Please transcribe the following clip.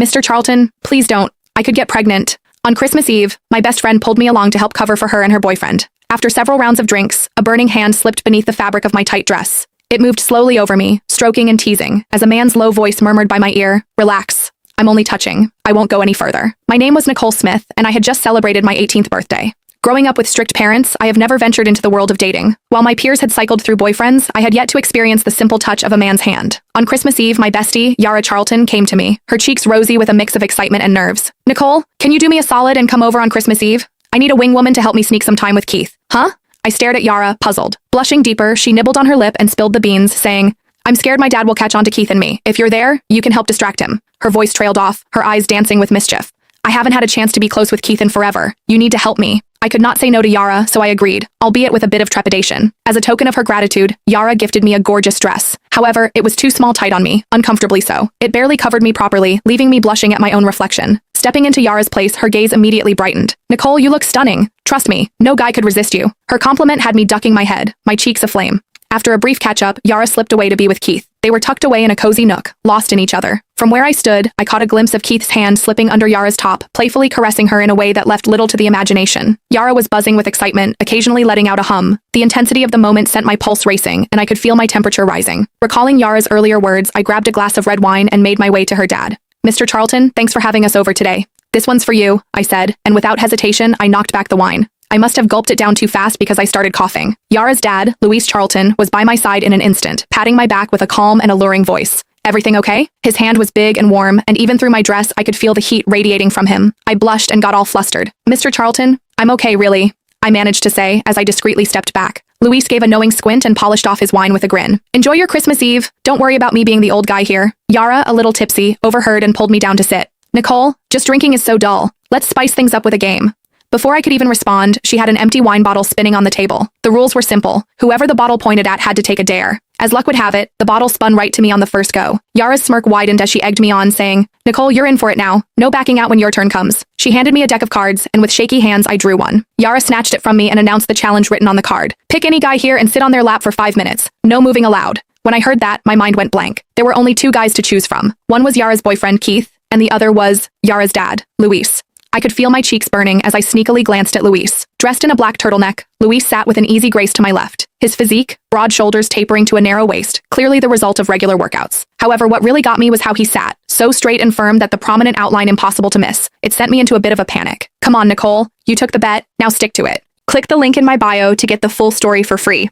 Mr. Charlton, please don't. I could get pregnant. On Christmas Eve, my best friend pulled me along to help cover for her and her boyfriend. After several rounds of drinks, a burning hand slipped beneath the fabric of my tight dress. It moved slowly over me, stroking and teasing, as a man's low voice murmured by my ear, "Relax. I'm only touching. I won't go any further." My name was Nicole Smith, and I had just celebrated my 18th birthday. Growing up with strict parents, I have never ventured into the world of dating. While my peers had cycled through boyfriends, I had yet to experience the simple touch of a man's hand. On Christmas Eve, my bestie, Yara Charlton, came to me, her cheeks rosy with a mix of excitement and nerves. "Nicole, can you do me a solid and come over on Christmas Eve? I need a wing woman to help me sneak some time with Keith." "Huh?" I stared at Yara, puzzled. Blushing deeper, she nibbled on her lip and spilled the beans, saying, "I'm scared my dad will catch on to Keith and me. If you're there, you can help distract him." Her voice trailed off, her eyes dancing with mischief. "I haven't had a chance to be close with Keith in forever. You need to help me." I could not say no to Yara, so I agreed, albeit with a bit of trepidation. As a token of her gratitude, Yara gifted me a gorgeous dress. However, it was too small tight on me, uncomfortably so. It barely covered me properly, leaving me blushing at my own reflection. Stepping into Yara's place, her gaze immediately brightened. "Nicole, you look stunning. Trust me, no guy could resist you." Her compliment had me ducking my head, my cheeks aflame. After a brief catch-up, Yara slipped away to be with Keith. They were tucked away in a cozy nook, lost in each other. From where I stood, I caught a glimpse of Keith's hand slipping under Yara's top, playfully caressing her in a way that left little to the imagination. Yara was buzzing with excitement, occasionally letting out a hum. The intensity of the moment sent my pulse racing, and I could feel my temperature rising. Recalling Yara's earlier words, I grabbed a glass of red wine and made my way to her dad. "Mr. Charlton, thanks for having us over today." "This one's for you," I said, and without hesitation, I knocked back the wine. I must have gulped it down too fast because I started coughing. Yara's dad, Luis Charlton, was by my side in an instant, patting my back with a calm and alluring voice. "Everything okay?" His hand was big and warm, and even through my dress, I could feel the heat radiating from him. I blushed and got all flustered. "Mr. Charlton, I'm okay, really," I managed to say as I discreetly stepped back. Luis gave a knowing squint and polished off his wine with a grin. "Enjoy your Christmas Eve. Don't worry about me being the old guy here." Yara, a little tipsy, overheard and pulled me down to sit. "Nicole, just drinking is so dull. Let's spice things up with a game." Before I could even respond, she had an empty wine bottle spinning on the table. The rules were simple. Whoever the bottle pointed at had to take a dare. As luck would have it, the bottle spun right to me on the first go. Yara's smirk widened as she egged me on, saying, "Nicole, you're in for it now. No backing out when your turn comes." She handed me a deck of cards, and with shaky hands I drew one. Yara snatched it from me and announced the challenge written on the card. "Pick any guy here and sit on their lap for 5 minutes. No moving allowed." When I heard that, my mind went blank. There were only 2 guys to choose from. One was Yara's boyfriend, Keith, and the other was Yara's dad, Luis. I could feel my cheeks burning as I sneakily glanced at Luis. Dressed in a black turtleneck, Luis sat with an easy grace to my left. His physique, broad shoulders tapering to a narrow waist, clearly the result of regular workouts. However, what really got me was how he sat, so straight and firm that the prominent outline impossible to miss. It sent me into a bit of a panic. "Come on, Nicole. You took the bet. Now stick to it." Click the link in my bio to get the full story for free.